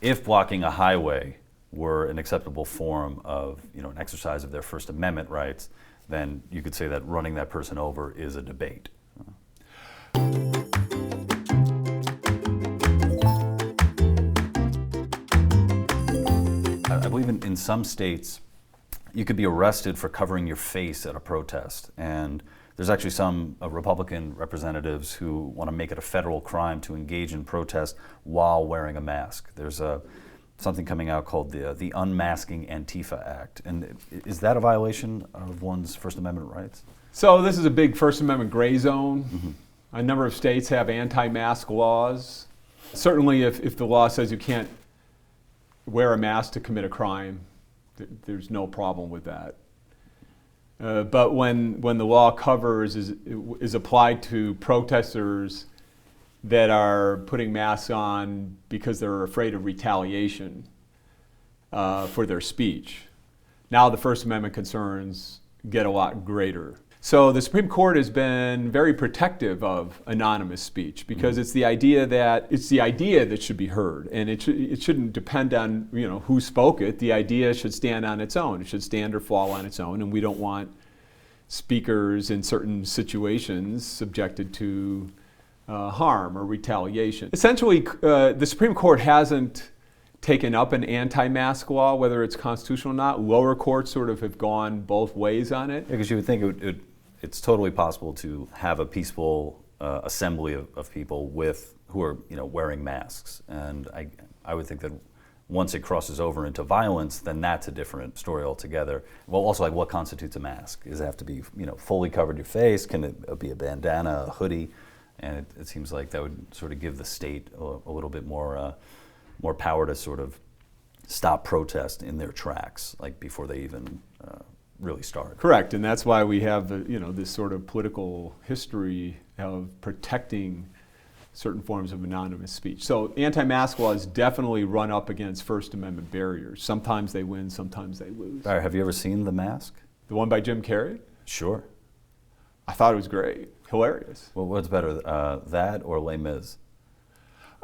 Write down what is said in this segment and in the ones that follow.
If blocking a highway were an acceptable form of, an exercise of their First Amendment rights, then you could say that running that person over is a debate. I believe in some states, you could be arrested for covering your face at a protest. And there's actually some Republican representatives who want to make it a federal crime to engage in protest while wearing a mask. There's something coming out called the Unmasking Antifa Act. And is that a violation of one's First Amendment rights? So this is a big First Amendment gray zone. Mm-hmm. A number of states have anti-mask laws. Certainly if the law says you can't wear a mask to commit a crime, there's no problem with that. But when the law covers is applied to protesters that are putting masks on because they're afraid of retaliation for their speech, now the First Amendment concerns get a lot greater. So the Supreme Court has been very protective of anonymous speech because it's the idea that should be heard, and it shouldn't depend on who spoke it. The idea should stand on its own. It should stand or fall on its own, and we don't want speakers in certain situations subjected to harm or retaliation. Essentially, the Supreme Court hasn't taken up an anti-mask law, whether it's constitutional or not. Lower courts sort of have gone both ways on it. Because you would think it's totally possible to have a peaceful assembly of people who are wearing masks, and I would think that once it crosses over into violence, then that's a different story altogether. Well, also what constitutes a mask? Does it have to be fully covered your face? Can it be a bandana, a hoodie? And it seems like that would sort of give the state a little bit more power to sort of stop protest in their tracks, like before they even really start. Correct, and that's why we have this sort of political history of protecting certain forms of anonymous speech. So anti-mask laws definitely run up against First Amendment barriers. Sometimes they win, sometimes they lose. Barry, have you ever seen The Mask? The one by Jim Carrey? Sure. I thought it was great, hilarious. Well, what's better, that or Les Mis?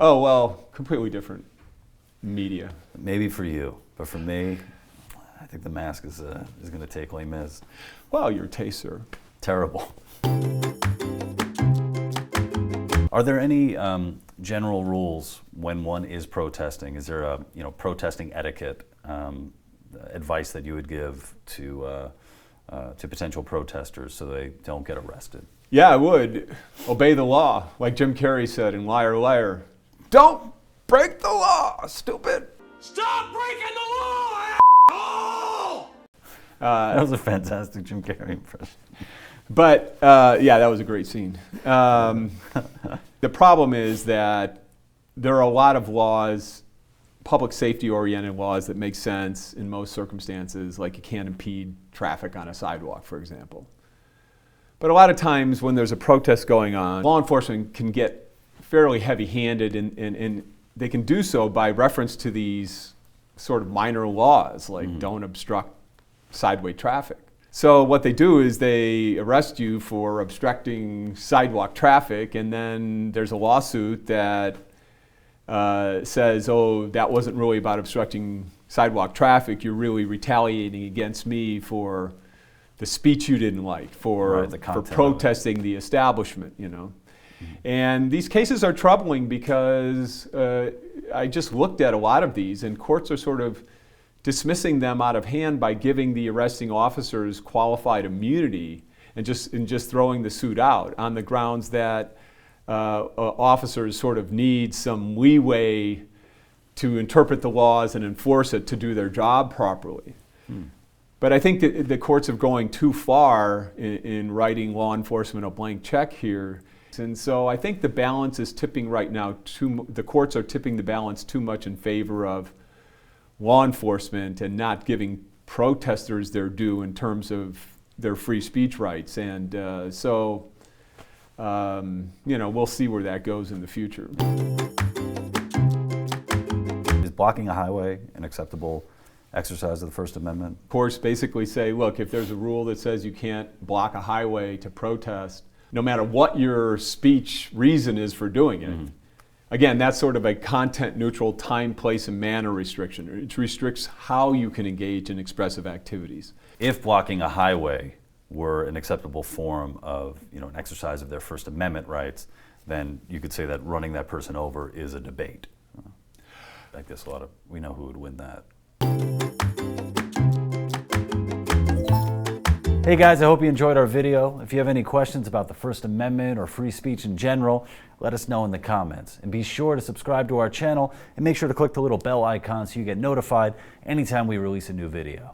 Oh, well, completely different media. Maybe for you, but for me, I think The Mask is going to take Les Mis. Well, your taste, sir. Terrible. Are there any general rules when one is protesting? Is there a protesting etiquette advice that you would give to potential protesters so they don't get arrested? Yeah, I would. Obey the law, like Jim Carrey said in Liar, Liar. Don't break the law, stupid. Stop breaking the law, asshole! That was a fantastic Jim Carrey impression. But yeah, that was a great scene. The problem is that there are a lot of laws, public safety oriented laws that make sense in most circumstances, like you can't impede traffic on a sidewalk, for example. But a lot of times when there's a protest going on, law enforcement can get fairly heavy-handed and they can do so by reference to these sort of minor laws, like don't obstruct sideway traffic. So what they do is they arrest you for obstructing sidewalk traffic, and then there's a lawsuit that says, oh, that wasn't really about obstructing sidewalk traffic, you're really retaliating against me for the speech you didn't like, for protesting the establishment, And these cases are troubling because I just looked at a lot of these, and courts are sort of dismissing them out of hand by giving the arresting officers qualified immunity and just throwing the suit out on the grounds that officers sort of need some leeway to interpret the laws and enforce it to do their job properly. But I think that the courts are going too far in writing law enforcement a blank check here. And so I think the balance is tipping right now. The courts are tipping the balance too much in favor of law enforcement and not giving protesters their due in terms of their free speech rights. And so we'll see where that goes in the future. Is blocking a highway an acceptable exercise of the First Amendment? Courts basically say, look, if there's a rule that says you can't block a highway to protest, no matter what your speech reason is for doing it, again, that's sort of a content-neutral time, place, and manner restriction. It restricts how you can engage in expressive activities. If blocking a highway were an acceptable form of, an exercise of their First Amendment rights, then you could say that running that person over is a debate. I guess we know who would win that. Hey guys, I hope you enjoyed our video. If you have any questions about the First Amendment or free speech in general, let us know in the comments. And be sure to subscribe to our channel and make sure to click the little bell icon so you get notified anytime we release a new video.